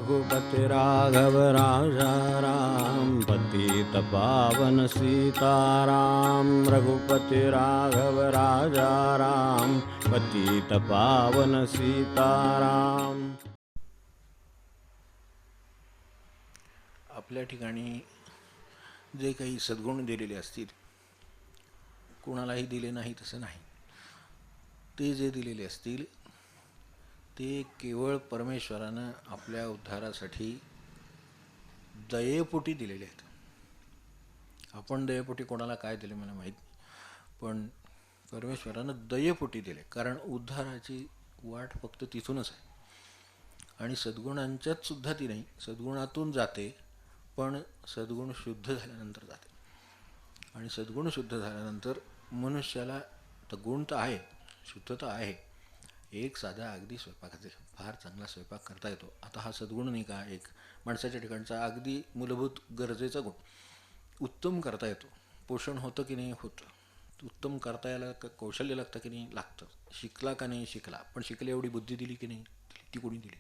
रघुपति राघव राजा राम, पतित पावन सीताराम। रघुपति राघव राजा राम, पतित पावन सीताराम। आपल्या ठिकाणी जे काही सद्गुण दिलेले असतील, कोणालाही दिले नाही तसं नाही, ते जे दिलेले असतील ते केवळ परमेश्वरानं आपल्या उद्धारासाठी दयेपोटी दिलेले आहेत. आपण दयेपोटी कोणाला काय दिले मला माहीत नाही, पण परमेश्वरानं दयेपोटी दिले, कारण उद्धाराची वाट फक्त तिथूनच आहे. आणि सद्गुणांच्यात सुद्धा ती नाही, सद्गुणातून जाते, पण सद्गुण शुद्ध झाल्यानंतर जाते. आणि सद्गुण शुद्ध झाल्यानंतर मनुष्याला तर गुण तर आहे, शुद्धता आहे. एक साधा अगदी स्वयंपाकाचे फार चांगला स्वयंपाक करता येतो. आता हा सद्गुण नाही का, एक माणसाच्या ठिकाणचा अगदी मूलभूत गरजेचा गुण. उत्तम करता येतो, पोषण होतं की नाही होतं, उत्तम करता यायला कौशल्य लागतं की नाही लागतं, शिकला का नाही शिकला, पण शिकले एवढी बुद्धी दिली की नाही ती कोणी दिली,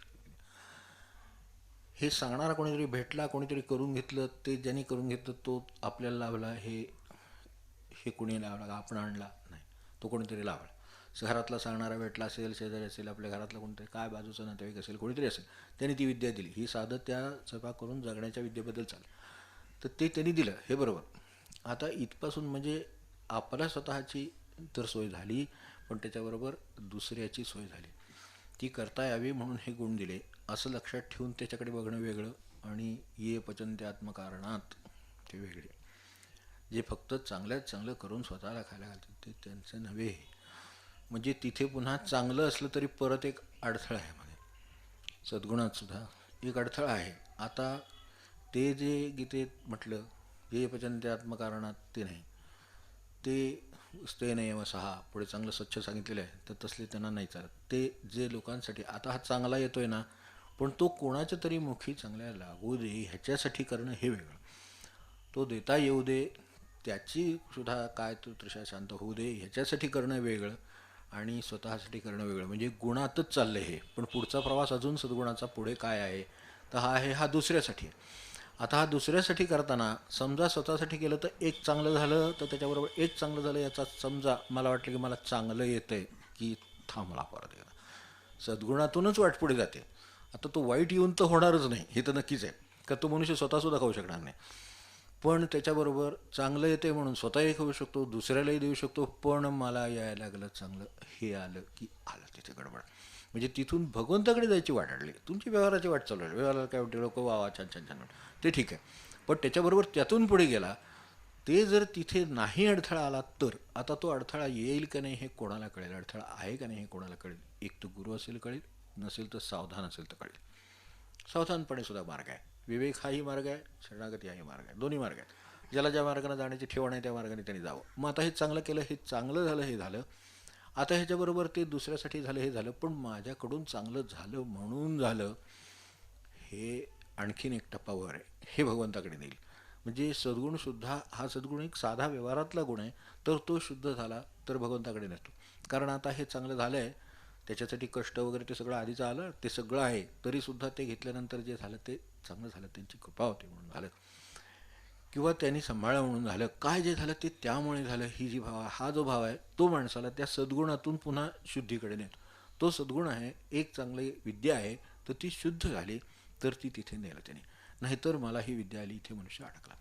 हे सांगणारा कोणीतरी भेटला, कोणीतरी करून घेतलं, ते ज्यांनी करून घेतलं तो आपल्याला लाभला, हे कोणी लावला, आपण आणला नाही, तो कोणीतरी लावला. शहरातला सांगणारा भेटला असेल, शेजारी असेल, आपल्या घरातला कोणतरी, काय बाजूचं नातेवाईक असेल, कोणीतरी असेल, त्यांनी ती विद्या दिली. ही साधं त्या स्वयंपाक करून जगण्याच्या विद्येबद्दल चालेल, तर ते त्यांनी दिलं, हे बरोबर. आता इथपासून म्हणजे आपल्या स्वतःची तर सोय झाली, पण त्याच्याबरोबर दुसऱ्याची सोय झाली, ती करता यावी म्हणून हे गुण दिले, असं लक्षात ठेवून त्याच्याकडे बघणं वेगळं, आणि ये पचन्ते आत्मकारणात ते वेगळे. जे फक्त चांगल्यात चांगलं करून स्वतःला खायला घालतात ते त्यांचं नव्हे. म्हणजे तिथे पुन्हा चांगलं असलं तरी परत एक अडथळा आहे, मध्ये सद्गुणात सुद्धा एक अडथळा आहे. आता ते जे गीतेत म्हटलं, ये पचन्ते आत्मकारणात, ते नाही, ते स्ते नयव सहा पुढे चांगलं स्वच्छ सांगितलेलं आहे, तर तसले त्यांना नाही चालत. ते जे लोकांसाठी, आता हा चांगला येतोय ना, पण तो कोणाच्या तरी मुखी चांगल्या लागू दे ह्याच्यासाठी करणं हे वेगळं. तो देता येऊ दे, त्याची सुद्धा काय तो तृषा शांत होऊ दे ह्याच्यासाठी करणं वेगळं, आणि स्वतःसाठी करणं वेगळं. म्हणजे गुणातच चाललं हे, पण पुढचा प्रवास अजून सद्गुणाचा पुढे काय आहे, तर हा आहे हा दुसऱ्यासाठी. आता हा दुसऱ्यासाठी करताना समजा स्वतःसाठी केलं तर एक चांगलं झालं, तर त्याच्याबरोबर एक चांगलं झालं याचा समजा मला वाटलं की मला चांगलं येतं आहे की थांबला परत एकदा, सद्गुणातूनच वाट पुढे जाते. आता तो वाईट येऊन तर होणारच नाही, हे तर नक्कीच आहे, का तो मनुष्य स्वतःसुद्धा खाऊ शकणार नाही, पण त्याच्याबरोबर चांगलं येते म्हणून स्वतःही खाऊ शकतो, दुसऱ्यालाही देऊ शकतो. पण मला यायला लागलं चांगलं, हे आलं की आलं तिथे गडबड. म्हणजे तिथून भगवंताकडे जायची वाट अडली, तुमची व्यवहाराची वाट चालू आहे, व्यवहाराला काय वाटते, लोक वा छान छान छान, ते ठीक आहे, पण त्याच्याबरोबर त्यातून पुढे गेला, ते जर तिथे नाही अडथळा आला तर आता तो अडथळा येईल का नाही हे कोणाला कळेल, अडथळा आहे का नाही हे कोणाला कळेल. एक तर गुरु असेल कळेल, नसेल तर सावधान असेल तर कळेल. सावधानपणे सुद्धा मार्ग आहे, विवेक हाही मार्ग आहे, शरणागती हाही मार्ग आहे, दोन्ही मार्ग आहेत. ज्याला ज्या मार्गाने जाण्याची ठेवण आहे त्या मार्गाने त्यांनी जावं. मग आता हे चांगलं केलं, हे चांगलं झालं, हे झालं. आता ह्याच्याबरोबर ते दुसऱ्यासाठी झालं, हे झालं, पण माझ्याकडून चांगलं झालं म्हणून झालं, हे आणखीन एक टप्पावर आहे, हे भगवंताकडे नेईल. म्हणजे सद्गुणसुद्धा हा सद्गुण एक साधा व्यवहारातला गुण आहे, तर तो शुद्ध झाला तर भगवंताकडे नसतो. कारण आता हे चांगलं झालं आहे, त्याच्यासाठी कष्ट वगैरे ते सगळं आधीचं आलं, ते सगळं आहे, तरीसुद्धा ते घेतल्यानंतर जे झालं ते चांगलं झालं, त्यांची कृपा होती म्हणून झालं, किंवा त्यांनी सांभाळलं म्हणून झालं, काय जे झालं ते त्यामुळे झालं, ही जी भाव, हा जो भाव आहे तो माणसाला त्या सद्गुणातून पुन्हा शुद्धीकडे नेतो. तो सद्गुण आहे, एक चांगली विद्या आहे, तर ती शुद्ध झाली तर ती तिथे नेलं त्याने. नाहीतर मला ही विद्या आली, इथे मनुष्य अडकला,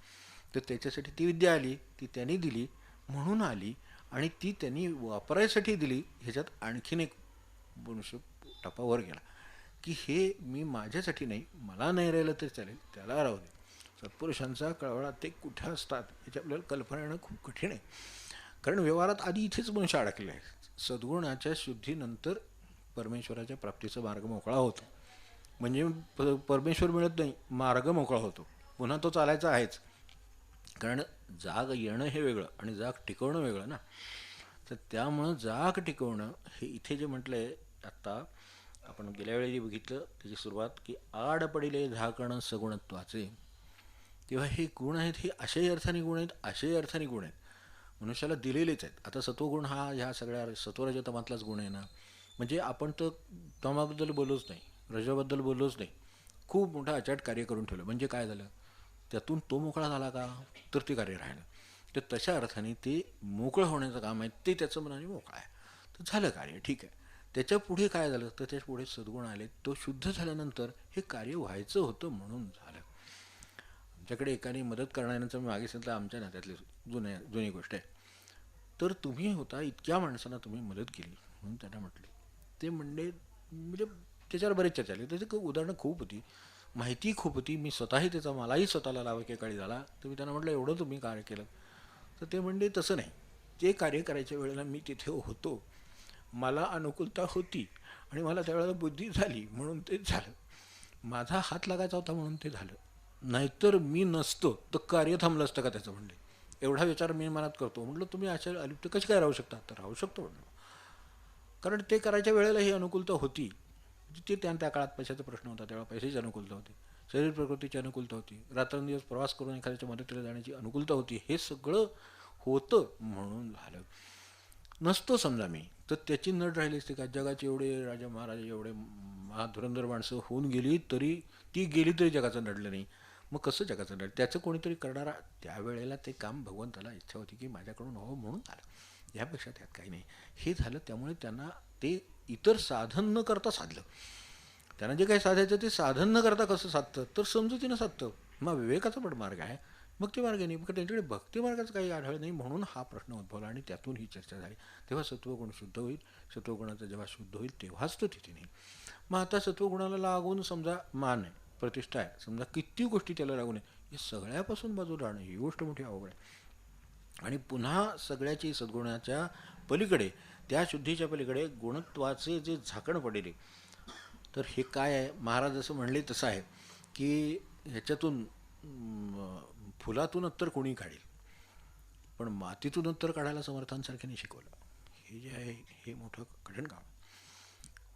तर त्याच्यासाठी ती विद्या आली, ती त्यांनी दिली म्हणून आली, आणि ती त्यांनी वापरायसाठी दिली. ह्याच्यात आणखीन एक मनुष्य टपावर गेला की हे मी माझ्यासाठी नाही, मला नाही राहिलं तरी चालेल, त्याला राहू दे. सत्पुरुषांचा कळवळा ते कुठे असतात याची आपल्याला कल्पना येणं खूप कठीण आहे, कारण व्यवहारात आधी इथेच मनुष्य अडकले आहे. सद्गुणाच्या शुद्धीनंतर परमेश्वराच्या प्राप्तीचा मार्ग मोकळा होतो. म्हणजे परमेश्वर मिळत नाही, मार्ग मोकळा होतो, पुन्हा तो चालायचा आहेच. कारण जाग येणं हे वेगळं आणि जाग टिकवणं वेगळं ना. तर त्यामुळं जाग टिकवणं हे इथे जे म्हटलं आहे, आत्ता आपण गेल्या वेळी जे बघितलं त्याची सुरुवात, की आड पडिले झाकणं सगुणत्वाचे, तेव्हा हे गुण आहेत, हे अशाही अर्थाने गुण आहेत, अशाही अर्थाने गुण आहेत, मनुष्याला दिलेलेच आहेत. आता सत्वगुण हा ह्या सगळ्या सत्वरजतमातलाच गुण आहे ना. म्हणजे आपण तर तमाबद्दल बोललोच नाही, रजाबद्दल बोललोच नाही, खूप मोठं अचाट कार्य करून ठेवलं. म्हणजे काय झालं, त्यातून तो मोकळा झाला का, तर ते कार्य राहिलं. तर तशा अर्थाने ते मोकळं होण्याचं काम आहे, ते त्याचं मनाने मोकळं आहे. तर झालं कार्य, ठीक आहे. त्याच्या पुढे काय झालं, तर त्याच्या पुढे सद्गुण आले. तो शुद्ध झाल्यानंतर हे कार्य व्हायचं होतं म्हणून झालं. आमच्याकडे एकाने मदत करणाऱ्यांचं मी मागे सांगितलं, आमच्या नात्यातली जुनी गोष्ट आहे. तर तुम्ही होता, इतक्या माणसांना तुम्ही मदत केली म्हणून त्यांना म्हटले. ते म्हणजे त्याच्यावर बरेच चर्चा आली. त्याची उदाहरणं खूप होती, माहिती खूप होती. मी स्वतःही त्याचा मलाही स्वतःला लाभ एकेकाळी झाला. तर मी त्यांना म्हटलं, एवढं तुम्ही कार्य केलं. तर ते म्हणले, तसं नाही, ते कार्य करायच्या वेळेला मी तिथे होतो, मला अनुकूलता होती आणि मला त्यावेळेला बुद्धी झाली म्हणून ते झालं. माझा हात लागायचा होता म्हणून ते झालं. नाहीतर मी नसतो तर कार्य थांबलं असतं का त्याचं. म्हणले एवढा विचार मी मनात करतो. म्हटलं तुम्ही अशा अलिप्त कशी काय राहू शकता. तर राहू शकतो म्हणलं, कारण ते करायच्या वेळेला ही अनुकूलता होती. ते त्या काळात पैशाचा प्रश्न होता, तेव्हा पैशाची अनुकूलता होती, शरीर प्रकृतीची अनुकूलता होती, रात्रंदिवस प्रवास करून एखाद्याच्या मदतीला जाण्याची अनुकूलता होती. हे सगळं होतं म्हणून झालं. नसतो समजा मी, तर त्याची नड राहिली असते का. जगाचे एवढे राजा महाराजा एवढे महाधुरंधर माणसं होऊन गेली तरी ती गेली तरी जगाचं नडलं नाही. मग कसं जगाचं नड, त्याचं कोणीतरी करणारा. त्यावेळेला ते काम भगवंताला इच्छा होती की माझ्याकडून हो म्हणून झालं, यापेक्षा त्यात काही नाही. हे झालं, त्यामुळे त्यांना ते इतर साधन न करता साधलं. त्यांना जे काही साधायचं ते साधन न करता कसं साधतं, तर समजुतीनं साधतं. मग विवेकाचा पण मार्ग आहे, मग ते मार्ग नाही, मग त्यांच्याकडे भक्ती मार्गाचं काही आढळ नाही. म्हणून हा प्रश्न उद्भवला आणि त्यातून ही चर्चा झाली. तेव्हा सत्वगुण शुद्ध होईल. सत्वगुणाचा जेव्हा शुद्ध होईल तेव्हाच तो तिथे नाही. मग आता सत्वगुणाला लागून समजा मान आहे, प्रतिष्ठा आहे, समजा किती गोष्टी त्याला लागून आहे, हे सगळ्यापासून बाजूला राहणं ही गोष्ट मोठी अवघड आहे. आणि पुन्हा सगळ्याची सद्गुणाच्या पलीकडे, त्या शुद्धीच्या पलीकडे गुणत्वाचे जे झाकण पडेले. तर हे काय आहे, महाराज असं म्हणले तसं आहे की ह्याच्यातून फुलातून अत्तर कोणी काढेल, पण मातीतून अत्तर काढायला समर्थांसारख्याने शिकवलं. हे जे आहे हे मोठं कठीण काम.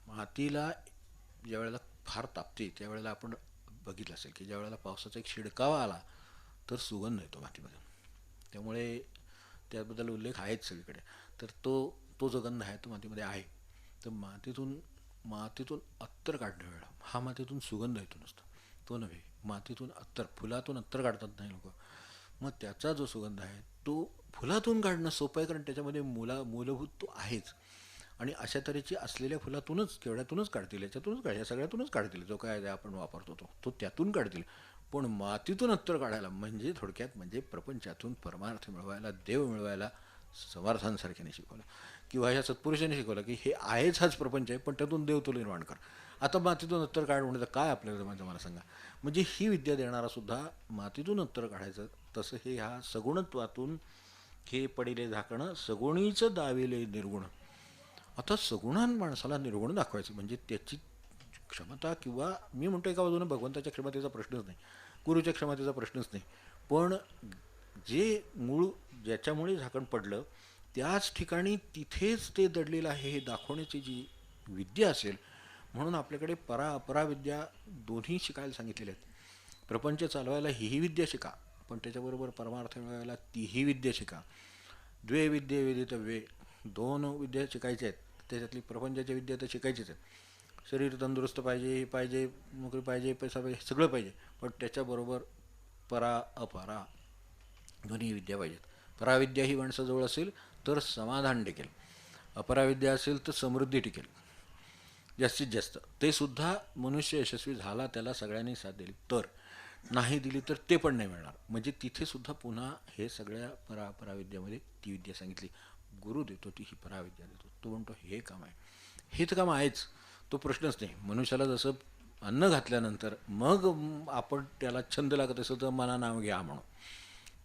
मातीला ज्या वेळेला फार तापते त्यावेळेला आपण बघितलं असेल की ज्या वेळेला पावसाचा एक शिडकावा आला तर सुगंध येतो मातीमध्ये. त्यामुळे त्याबद्दल उल्लेख आहेच सगळीकडे. तर तो जो गंध आहे तो मातीमध्ये आहे. तर मातीतून अत्तर काढणं वेळा, हा मातीतून सुगंध येतो नुसता, तो नव्हे. मातीतून अत्तर, फुलातून अत्तर काढतात नाही लोक, मग त्याचा जो सुगंध आहे तो फुलातून काढणं सोपं आहे, कारण त्याच्यामध्ये मूलभूत तो आहेच. आणि अशा तऱ्हेची असलेल्या फुलातूनच, केवढ्यातूनच काढतील, याच्यातूनच या सगळ्यातूनच काढतील. जो काय आपण वापरतो तो त्यातून काढतील. पण मातीतून अत्तर काढायला म्हणजे थोडक्यात म्हणजे प्रपंचातून परमार्थ मिळवायला, देव मिळवायला समर्थांसारख्याने शिकवलं, किंवा ह्या सत्पुरुषांनी शिकवलं की हे आहेच, हाच प्रपंच आहे, पण त्यातून देव तो निर्माण कर. आता मातीतून अत्तर काढ म्हणजे काय आपल्याला जमायचं मला सांगा. म्हणजे ही विद्या देणारा सुद्धा मातीतून अत्तर काढायचं. तसं हे ह्या सगुणत्वातून हे पडिले झाकणं सगुणीचं दाविले निर्गुण. आता सगुणान माणसाला निर्गुण दाखवायचं म्हणजे त्याची क्षमता, किंवा मी म्हणतो एका बाजूने भगवंताच्या क्षमतेचा प्रश्नच नाही, गुरुच्या क्षमतेचा प्रश्नच नाही, पण जे मूळ ज्याच्यामुळे झाकण पडलं त्याच ठिकाणी तिथेच ते दडलेलं आहे हे दाखवण्याची जी विद्या असेल. म्हणून आपल्याकडे अपराविद्या दोन्ही शिकायला सांगितलेल्या आहेत. प्रपंच चालवायला ही विद्या शिका, पण त्याच्याबरोबर परमार्थ मिळवायला तीही विद्या शिका. द्वे विद्ये वेदितव्ये, दोन विद्या शिकायच्या आहेत. त्याच्यातली प्रपंचाची विद्या तर शिकायचीच आहे. शरीर तंदुरुस्त पाहिजे, हे पाहिजे, नोकरी पाहिजे, पैसा पाहिजे, सगळं पाहिजे, पण त्याच्याबरोबर अपरा दोन्ही विद्या पाहिजेत. पराविद्या ही माणसाजवळ असेल तर समाधान टिकेल, अपराविद्या असेल तर समृद्धी टिकेल जास्तीत जास्त. ते सुद्धा मनुष्य यशस्वी झाला, त्याला सगळ्यांनी साथ दिली, तर नाही दिली तर ते पण नाही मिळणार. म्हणजे तिथे सुद्धा पुन्हा हे सगळ्या पराविद्यामध्ये ती विद्या सांगितली. गुरु देतो ती ही पराविद्या देतो. तो म्हणतो हे काम आहे, हे तर काम आहेच, तो प्रश्नच नाही. मनुष्याला जसं अन्न घातल्यानंतर मग आपण त्याला छंद लागत असेल तर मना नाव घ्या म्हणून,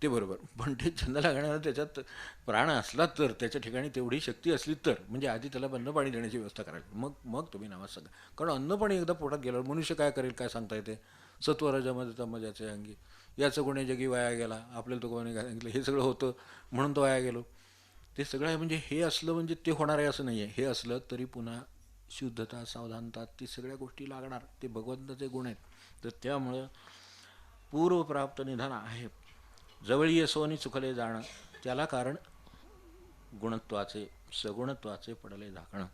ते बरोबर, पण ते छंद लागण्याला त्याच्यात प्राण असला तर, त्याच्या ठिकाणी तेवढी शक्ती असली तर, म्हणजे आधी त्याला अन्न पाणी देण्याची व्यवस्था करायची, मग तुम्ही नावात सांगा. कारण अन्न पाणी एकदा पोटात गेल्यावर मनुष्य काय करेल काय सांगता येते. सत्वरजमध्ये मजाचे अंगी, याचं कोणी जगी वाया गेला, आपल्याला तो कोणी सांगितलं हे सगळं होतं म्हणून तो वाया गेलो. ते सगळं आहे. म्हणजे हे असलं म्हणजे ते होणार आहे असं नाही आहे. हे असलं तरी पुन्हा शुद्धता, सावधानता, ती सगळ्या गोष्टी लागणार. ते भगवंताचे गुण आहेत. तर त्यामुळं पूर्वप्राप्त निधान आहे, जवळी असोनी चुकले जाणं, त्याला कारण गुणत्वाचे, सगुणत्वाचे पडले झाकणं.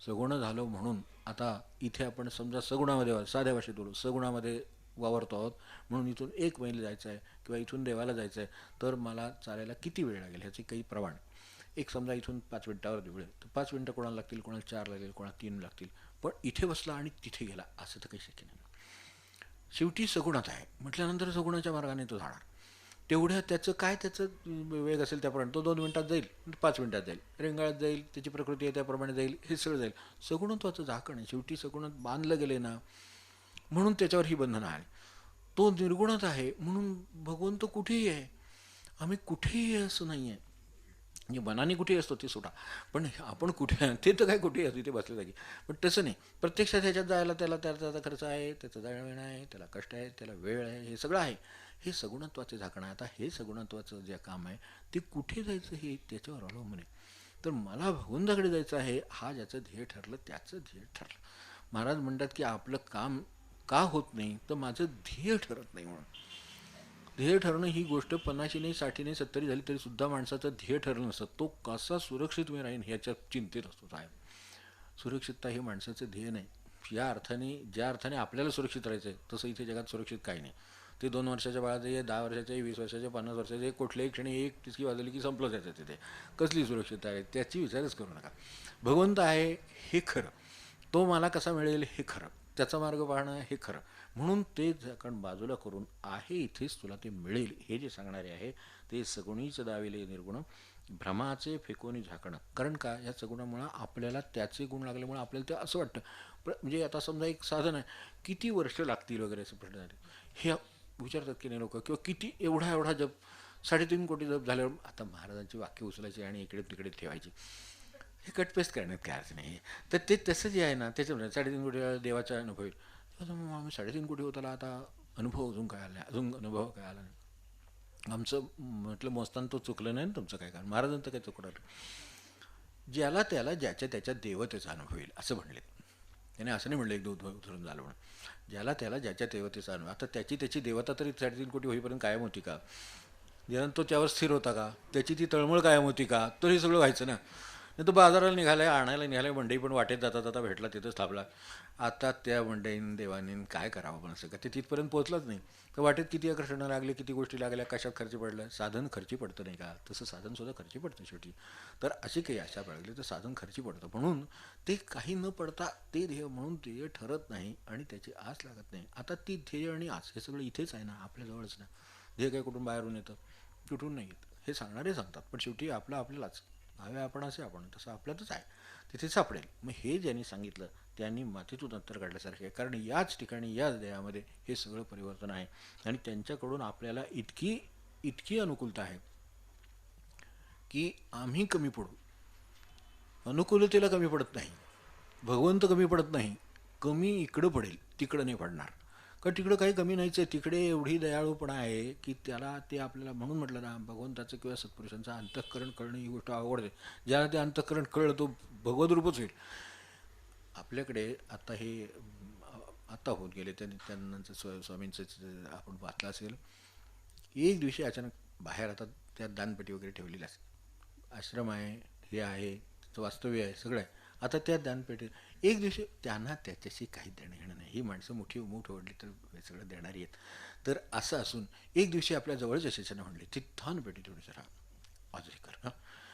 सगुण झालो म्हणून आता इथे आपण समजा सगुणामध्ये साध्या भाषेत बोलू, सगुणामध्ये वावरतो आहोत म्हणून इथून 1 मैल जायचं आहे किंवा इथून देवाला जायचं आहे, तर मला चालायला किती वेळ लागेल ह्याचे काही प्रमाण. एक समजा इथून 5 मिनटावर वेळ, तर 5 मिनटं कोणाला लागतील, कोणाला 4 लागेल, कोणाला 3 लागतील. पण इथे बसला आणि तिथे गेला असं तर काही शक्य नाही. शेवटी सगुणात आहे म्हटल्यानंतर सगुणाच्या मार्गाने तो जाणार. तेवढ्या त्याचं काय, त्याचं वेग असेल त्याप्रमाणे तो 2 मिनटात जाईल, 5 मिनटात जाईल, रेंगाळत जाईल, त्याची प्रकृती आहे त्याप्रमाणे जाईल, हे सगळं जाईल. सगुणत्वाचं झाकण आहे, शेवटी सगुणात बांधलं गेले ना, म्हणून त्याच्यावर ही बंधनं आली. तो निर्गुणात आहे म्हणून भगवंत कुठेही आहे, आम्ही कुठेही आहे असं नाही आहे. म्हणजे मनाने कुठेही असतो ते सोडा, पण आपण कुठे ते तर काय कुठेही असतो, ते बसले जागी. पण तसं नाही, प्रत्यक्षात ह्याच्यात जायला त्याला त्याचा खर्च आहे, त्याचं जाणं येणं आहे, त्याला कष्ट आहे, त्याला वेळ आहे, हे सगळं आहे. हे सगुणत्वाचे झाकण आहे. आता हे सगुणत्वाचं जे काम आहे ते कुठे जायचं हे त्याच्यावर अवलंबून आहे. तर मला भगवंताकडे जायचं आहे, हा ज्याचं ध्येय ठरलं त्याचं ध्येय ठरलं. महाराज म्हणतात की आपलं काम का होत नाही, तर माझं ध्येय ठरत नाही म्हणून. ध्येय ठरणं ही गोष्ट 50 नाही, 60 नाही, 70 झाली तरी सुद्धा माणसाचं ध्येय ठरलं नसतं. तो कसा सुरक्षित मी राहीन ह्याच्या चिंतेत असतो साहेब. सुरक्षितता हे माणसाचं ध्येय नाही. या अर्थाने, ज्या अर्थाने आपल्याला सुरक्षित राहायचं आहे तसं इथे जगात सुरक्षित काही नाही. ते 2 वर्षाच्या बाळाचे, 10 वर्षाचे, 20 वर्षाचे, 50 वर्षाचे, कुठल्याही क्षणी एक टिचकी वाजवली की संपलं त्याचं तिथे. कसली सुरक्षितता आहे त्याची विचारच करू नका. भगवंत आहे हे खरं, तो मला कसा मिळेल हे खरं, त्याचा मार्ग पाहणं हे खरं. म्हणून ते झाकण बाजूला करून आहे इथेच तुला ते मिळेल हे जे सांगणारे आहे ते सगुणीच दाविले निर्गुण भ्रमाचे फेकोनी झाकणं. कारण का, या सगुणामुळं आपल्याला त्याचे गुण लागल्यामुळे आपल्याला ते असं वाटतं. म्हणजे आता समजा एक साधन आहे, किती वर्ष लागतील वगैरे असे प्रश्न झाले, हे विचारतात की नाही लोक, किंवा किती एवढा जप, 3.5 कोटी जप झाल्यावर आता महाराजांची वाक्य उचलायची आणि इकडे तिकडे ठेवायची, हे कटपेस्ट करण्यात काय अर्थ नाही. तर ते तसं जे आहे ना, त्याच्यामुळे 3.5 कोटी देवाचा अनुभव येईल. आम्ही 3.5 कोटी होताला, आता अनुभव अजून काय आला, अजून अनुभव काय आला नाही. आमचं म्हटलं मोजताना तो चुकलं नाही ना तुमचं काय, कारण महाराजांचं काय चुकलं. ज्याला त्याला ज्याच्या त्याच्या देवतेचा अनुभव येईल असं म्हणले. त्याने असं नाही म्हणलं एक उदाहरण झालं म्हणून. ज्याला त्याला ज्याच्या देवतेचा अनुभव. आता त्याची देवता तरी 3.5 कोटी होईपर्यंत कायम होती का? ज्यानं तो त्यावर स्थिर होता का? त्याची ती तळमळ कायम होती का? तर हे सगळं व्हायचं ना. नाही तो बाजाराला निघालाय, आणायला निघालाय, मंडई पण वाटेत जाता जाता भेटला, तिथंच थांबला. आता त्या मंडईन देवानीन काय करावं पण असं का, ते तिथपर्यंत पोहोचलंच नाही. तर वाटेत किती आकर्षणं लागले, किती गोष्टी लागल्या, कशात खर्ची पडलं. साधन खर्ची पडतं नाही का, तसं साधनसुद्धा खर्ची पडतं शेवटी. तर अशी काही आशा बाळगली तर साधन खर्ची पडतं. म्हणून ते काही न पडता ते ध्येय म्हणून ध्येय ठरत नाही आणि त्याची आस लागत नाही. आता ती ध्येय आणि आस हे सगळं इथेच आहे ना, आपल्याजवळच ना. ध्येय काय कुठून बाहेरून येतं, कुठून नाही येत हे सांगणारे सांगतात. पण शेवटी आपल्यालाच हवे, आपण असे आपण तसं आपल्यातच आहे, तिथे सापडेल. मग हे ज्यांनी सांगितलं त्यांनी मातीतून अंतर काढल्यासारखे आहे. कारण याच ठिकाणी, याच देहामध्ये हे सगळं परिवर्तन आहे. आणि त्यांच्याकडून आपल्याला इतकी अनुकूलता आहे की आम्ही कमी पडू. अनुकूलतेला कमी पडत नाही, भगवंत कमी पडत नाही. कमी इकडं पडेल, तिकडं नाही पडणार. कारण तिकडं काही कमी नाहीच आहे, तिकडे एवढी दयाळूपणा आहे की त्याला ते आपल्याला, म्हणून म्हटलं ना, भगवंताचं किंवा सत्पुरुषांचं अंतःकरण कळणं ही गोष्ट आवडते. ज्याला ते अंतःकरण कळलं तो भगवद्रूपच होईल. आपल्याकडे आता हे आता होत गेले, त्यांचं स्वामींचं आपण वाचलं असेल. एक दिवशी अचानक बाहेर, आता त्या दानपेटी वगैरे ठेवलेली असते, आश्रम आहे, हे आहे, त्याचं वास्तव्य आहे, सगळं आहे. आता त्या दानपेटीत एक दिवशी त्यांना त्याच्याशी काही देणं घेणं नाही. ही माणसं मूठ ओढली तर हे सगळं देणारी आहेत. तर असं असून एक दिवशी आपल्या जवळच असायचं म्हणले, ती दानपेटी तेवढी जरा आजरी कर हां,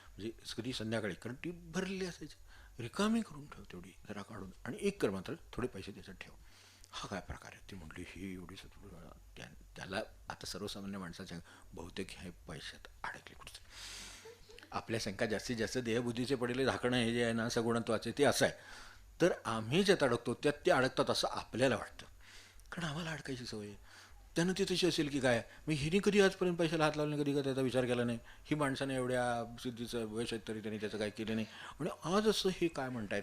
म्हणजे कधी संध्याकाळी, कारण ती भरलेली असायची, रिकामी करून ठेव तेवढी जरा काढून, आणि एक कर मात्र थोडे पैसे त्याच्यात ठेव. हा काय प्रकार आहे? ती म्हटली ही एवढी त्याला आता सर्वसामान्य माणसाच्या बहुतेक हे पैशात अडकले कुठचं. आपल्या शंका जास्तीत जास्त देहबुद्धीचे पडलेले झाकणं हे जे आहे ना सगुणत्वाचे, ते असं आहे. तर आम्ही ज्यात अडकतो त्यात ते अडकतात असं आपल्याला वाटतं, कारण आम्हाला अडकायची सवय आहे. त्यानं ती तशी असेल की काय, मी हिने कधी आजपर्यंत पैशाला हात लावला नाही, कधी त्याचा विचार केला नाही. ही माणसाने एवढ्या सिद्धीचं वयस आहेत तरी त्यांनी त्याचं काही केलं नाही. म्हणजे आज असं हे काय म्हणतायत,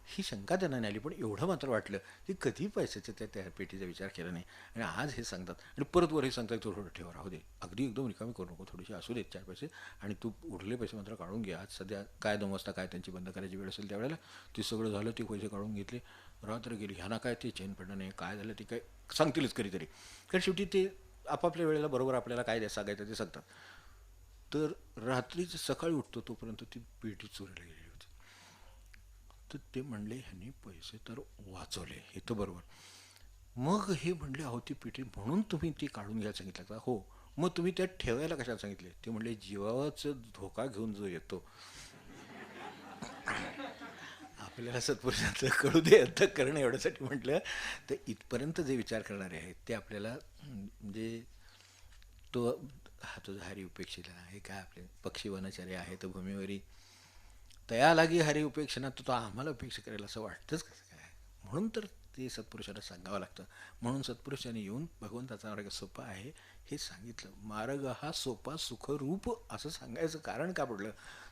ही शंका त्यांना नाही आली. पण एवढं मात्र वाटलं की कधी पैशाच्या त्या पेटीचा विचार केला नाही, आणि आज हे सांगतात. आणि परत वर हे सांगतात थोडं ठेवा, राहू दे, अगदी एकदम रिकामी करू नको, थोडीशी असू देत 4 पैसे, आणि तू उरले पैसे मात्र काढून घे. आज सध्या काय 2 वाजता काय त्यांची बंद करायची वेळ असेल त्यावेळेला ते सगळं झालं, ते पैसे काढून घेतले. रात्र गेली, ह्याना काय ते चैन पडणं नाही, काय झालं ते काय सांगतीलच कधीतरी. कारण शेवटी ते आपापल्या वेळेला बरोबर आपल्याला काय सांगायचं ते सांगतात. तर रात्रीच सकाळी उठतो तोपर्यंत ती पेटी चोरीला गेली होती. तर ते म्हणले ह्यांनी पैसे तर वाचवले, हे तर बरोबर. मग हे म्हणले अहो ती पेटी म्हणून तुम्ही ती काढून घ्यायला सांगितलं का? हो. मग तुम्ही त्यात ठेवायला कशाला सांगितले? ते म्हणले जीवाचा धोका घेऊन जो येतो आपल्याला सत्पुरुषांचं कळू दे आता करणं एवढ्यासाठी म्हटलं. तर इथपर्यंत जे विचार करणारे आहेत ते आपल्याला म्हणजे तो हा तुझा हरी उपेक्षिला आहे काय, आपले पक्षी वनचर्या आहे तर भूमीवरी तया लागी हरी उपेक्षणा, तो आम्हाला उपेक्षा करायला असं वाटतंच कसं काय? म्हणून तर ते सत्पुरुषाला सांगावं लागतं. म्हणून सत्पुरुषाने येऊन भगवंताचा मार्ग सोपा आहे हे सांगितलं. मार्ग हा सोपा सुखरूप असं सांगायचं कारण का पडलं,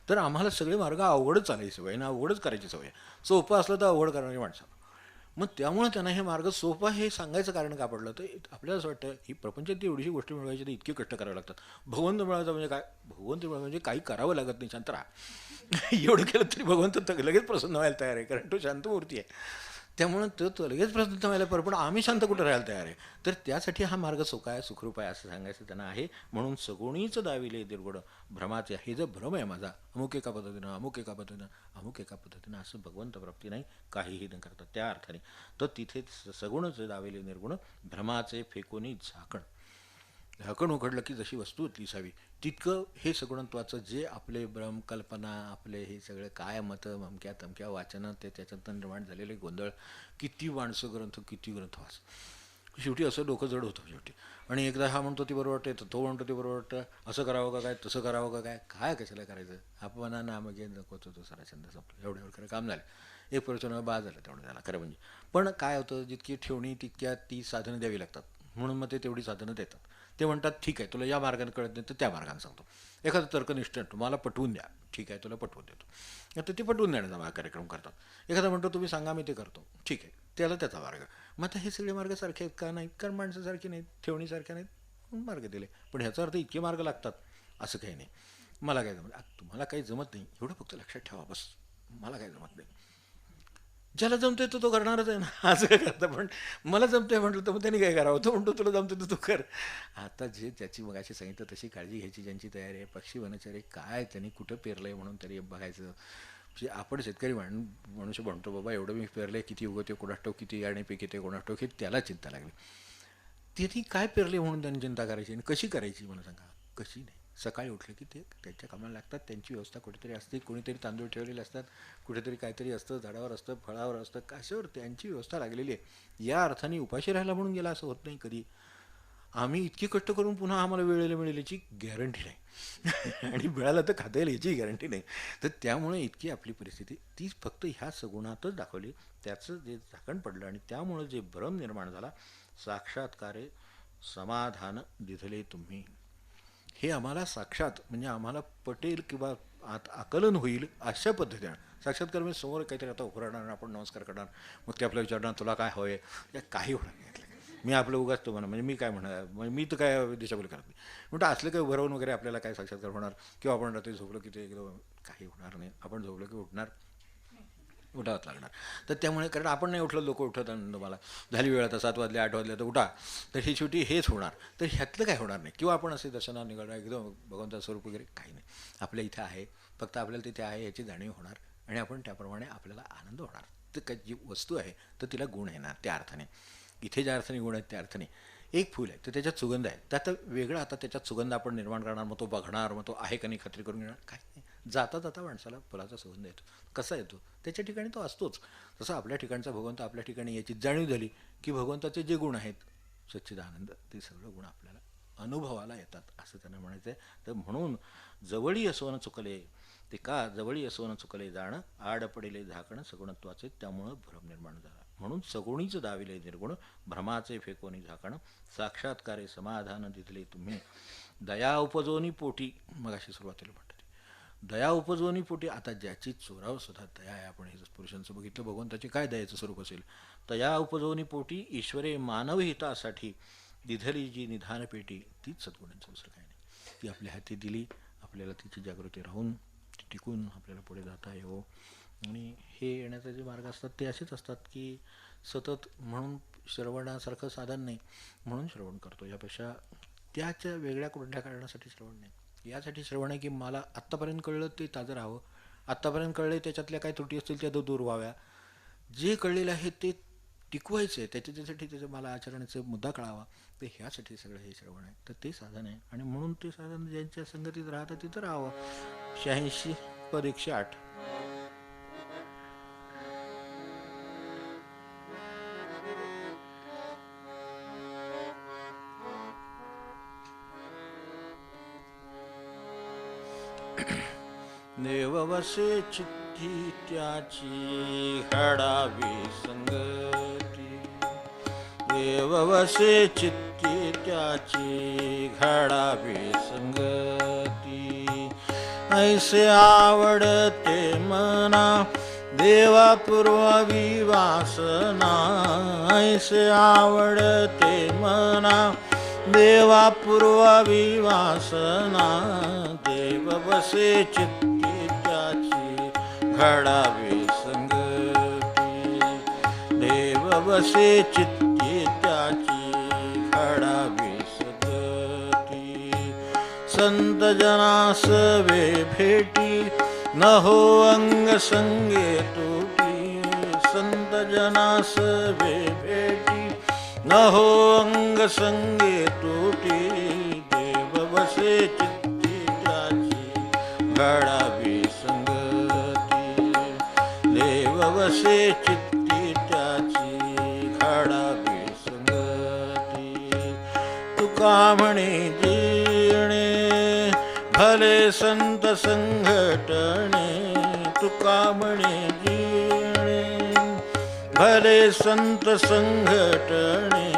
तर आम्हाला सगळे मार्ग अवघडच चालायची सवय ना, अवघडच करायची सवय. सोपं असलं तर अवघड करणारी माणसं. मग त्यामुळे त्यांना हे मार्ग सोपा हे सांगायचं कारण का पडलं, तर आपल्याला असं वाटतं ही प्रपंचात एवढीशी गोष्टी मिळवायची तर इतके कष्ट करावे लागतात. भगवंत मिळवायचं म्हणजे काय? भगवंत मिळवायचं म्हणजे काही करावं लागत नाही, शांत राहा. एवढं केलं तरी भगवंत लगेच प्रसन्न व्हायला तयार आहे, कारण तो शांतमूर्ती आहे. त्यामुळं तो लगेच प्रसन्न व्हायला पण आम्ही शांत कुठं राहायला तयार आहे. तर त्यासाठी हा मार्ग सोका आहे, सुखरूप आहे असं सांगायचं त्यांना आहे. म्हणून सगुणीच दाविले निर्गुण भ्रमाचे, हे जो भ्रम आहे माझा, अमुक एका पद्धतीनं अमुक एका पद्धतीनं अमुक एका पद्धतीनं असं भगवंत प्राप्ती नाही काहीही न करतात त्या अर्थाने. तर तिथे सगुणच दाविले निर्गुण भ्रमाचे फेकोनी झाकण. झाकण उघडलं की जशी वस्तू दिसावी तितकं हे सगुणत्वाचं जे आपले भ्रमकल्पना आपले हे सगळं काय मतं अमक्या तमक्या वाचनं ते त्याच्यातून निर्माण झालेले गोंधळ, किती माणसं ग्रंथ किती ग्रंथ वाच, शेवटी असं डोकं जड होतं शेवटी. आणि एकदा हा म्हणतो ती बरोबर वाटते, तो म्हणतो ती बरोबर वाटतं, असं करावं का काय तसं करावं का काय, काय कशाला करायचं, आपण नाम घे नको तो सारा छंद संपला, एवढं खरं काम झालं. एक प्रवचन बाद झालं तेवढं झालं खरं म्हणजे. पण काय होतं, जितकी ठेवणी तितक्या ती साधनं द्यावी लागतात, म्हणून मग ते तेवढी साधनं देतात. ते म्हणतात ठीक आहे तुला या मार्गाने कळत नाही तर त्या मार्गाने सांगतो. एखादं तर्कनिष्ठ मला पटवून द्या, ठीक आहे तुला पटवून देतो. आता ते पटवून देण्याचा हा कार्यक्रम करतात. एखादा म्हणतो तुम्ही सांगा मी ते करतो, ठीक आहे त्याला त्याचा मार्ग. मग आता हे सगळे मार्ग सारखे आहेत का? नाहीत, कारण माणसासारखे नाहीत, ठेवणीसारख्या नाहीत, मार्ग दिले. पण ह्याचा अर्थ इतके मार्ग लागतात असं काही नाही. मला काय जमत, तुम्हाला काही जमत नाही एवढं फक्त लक्षात ठेवा बस. मला काय जमत नाही, ज्याला जमतंय तो करणारच आहे ना, असं काय करता. पण मला जमतंय म्हटलं तर मग त्यांनी काय करावं, तो म्हणतो तुला जमतं तर तू कर. आता जे ज्याची मग अशी सांगितलं तशी काळजी घ्यायची, ज्यांची तयारी आहे. पक्षी वनचरे काय त्यांनी कुठं पेरलं आहे म्हणून तरी बघायचं. म्हणजे आपण शेतकरी मनुष्य म्हणतो बाबा एवढं मी पेरलं आहे, किती उगवते कोणास ठाऊक, किती आणि पीक येते कोणास ठाऊक, हे त्याला चिंता लागली. त्यांनी काय पेरले म्हणून त्यांनी चिंता करायची आणि कशी करायची मला सांगा. कशी नाही, सकाळी उठलं की ते त्यांच्या कामाला लागतात, त्यांची व्यवस्था कुठेतरी असते, कोणीतरी तांदूळ ठेवलेले असतात, कुठेतरी काहीतरी असतं, झाडावर असतं, फळावर असतं, कशावर त्यांची व्यवस्था लागलेली आहे. या अर्थाने उपाशी राहायला म्हणून गेला असं होत नाही कधी. आम्ही इतकी कष्ट करून पुन्हा आम्हाला वेळेला मिळेल याची गॅरंटी नाही आणि मिळालं तर खाता येईल याची गॅरंटी नाही. तर त्यामुळे इतकी आपली परिस्थिती ती फक्त ह्या सगुणातच दाखवली. त्याचं जे झाकण पडलं आणि त्यामुळं जे भ्रम निर्माण झाला, साक्षात्कारे समाधान दिधले तुम्ही, हे आम्हाला साक्षात म्हणजे आम्हाला पटेल किंवा आकलन होईल अशा पद्धतीनं. साक्षात्कार म्हणजे समोर काहीतरी आता उभं राहणार, आपण नमस्कार करणार, मग ते आपल्याला विचारणार तुला काय हवं आहे, या काही होणार नाही. मी आपलं उगाच तो म्हणा म्हणजे मी काय म्हणा, म्हणजे मी तर काय दिशाभूल करत नाही म्हणतो. असलं काही उभं राहून वगैरे आपल्याला काय साक्षात्कार होणार, किंवा आपण रात्री झोपलो की ते एकदम काही होणार नाही. आपण झोपलो की उठणार, उठावंच लागणार. तर त्यामुळे कारण आपण नाही उठलं, लोक उठत तुम्हाला झाली वेळ आता 7 वाजले 8 वाजले तर उठा, तर ही शेवटी हेच होणार. तर ह्यातलं काय होणार नाही. किंवा आपण असे दर्शनाला निघणार एकदम भगवंताचं स्वरूप वगैरे काही नाही, आपल्या इथं आहे, फक्त आपल्याला तिथे आहे याची जाणीव होणार आणि आपण त्याप्रमाणे आपल्याला आनंद होणार. तर काय जी वस्तू आहे तर तिला गुण येणार त्या अर्थाने. इथे ज्या अर्थाने गुण आहेत त्या अर्थाने एक फूल आहे तर त्याच्यात सुगंध आहे, तर आता वेगळा आता त्याच्यात सुगंध आपण निर्माण करणार, मग तो बघणार, मग तो आहे का नाही खात्री करून घेणार, काही नाही. जाता जाता माणसाला फुलाचा सुगंध येतो. कसा येतो, त्याच्या ठिकाणी तो असतोच. तसं आपल्या ठिकाणचा भगवंत आपल्या ठिकाणी याची जाणीव झाली की भगवंताचे जे गुण आहेत सच्चिदानंद ते सगळं गुण आपल्याला अनुभवाला येतात असं त्यांना म्हणायचं आहे. तर म्हणून जवळी असोन चुकले ते का, जवळी असोन चुकले जाणं, आड पडेले झाकण सगुणत्वाचे त्यामुळं भ्रम निर्माण झाला. म्हणून सगुणीच दाविले निर्गुण भ्रमाचे फेकोनी झाकण, साक्षात्कारे समाधान दिधले तुम्ही, दया उपजोनी पोटी. मग अशी सुरुवातीला म्हणतात दया उपजवणी पोटी. आता ज्याची चोराव सुद्धा दया आहे, आपण हे पुरुषांचं बघितलं, भगवंताचे काय दयाचं स्वरूप असेल. दया उपजवणी पोटी ईश्वरे मानव हितासाठी दिधली जी निधान पेटी, तीच सद्गुणांचं दुसरं काही नाही. ती आपल्या हाती दिली, आपल्याला तिची जागृती राहून ती टिकून आपल्याला पुढे जाता येवो. आणि हे येण्याचे जे मार्ग असतात ते असेच असतात की सतत, म्हणून श्रवणासारखं साधन नाही म्हणून श्रवण करतो, यापेक्षा त्याच्या वेगळ्या कुठल्या कारणासाठी श्रवण नाही. यासाठी श्रवण आहे की मला आत्तापर्यंत कळलं ते ताजं राहावं आत्तापर्यंत कळले त्याच्यातल्या काही त्रुटी असतील त्या दूर व्हाव्या. जे कळलेलं आहे ते टिकवायचं आहे, त्याच्यासाठी त्याचं मला आचरणाचा मुद्दा कळावा, तर ह्यासाठी सगळं हे श्रवण आहे. तर ते साधन आहे आणि म्हणून ते साधन ज्यांच्या संगतीत राहतं तिथं राहावं. 86 पद 108. देव वसे चित्ती त्याची घडावी संगती. देव वसे चित्ती त्याची घडावी संगती. ऐसे आवडते मना देवा पूर्वी वासना. ऐसे आवडते मना देवा पूर्वी वासना. देव वसे चित्ती त्याची घडावी संगती. देव वसे चित्ती त्याची घडावी संगती. संत जनास वे भेटी न हो अंग संगे तुटी. संत जनास वे भेटी न हो अंग संगे तुटी. देव वसे चित्ती त्याची घडावी संगती. देव वसे चित्ती त्याची घडावी संगती. तुका म्हणे जीणे भले संत संघटणे. तुका म्हणे जीणे भले संत संघटणे.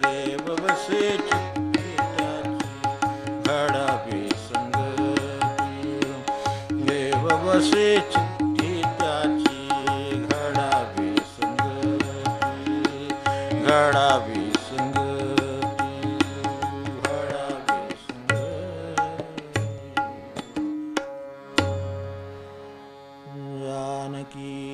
देव वसे चित्ती त्याची घडावी संगती. देव वसे चित्ती त्याची घडावी संगती. घडावी संगती. घडावी संगती. जानकी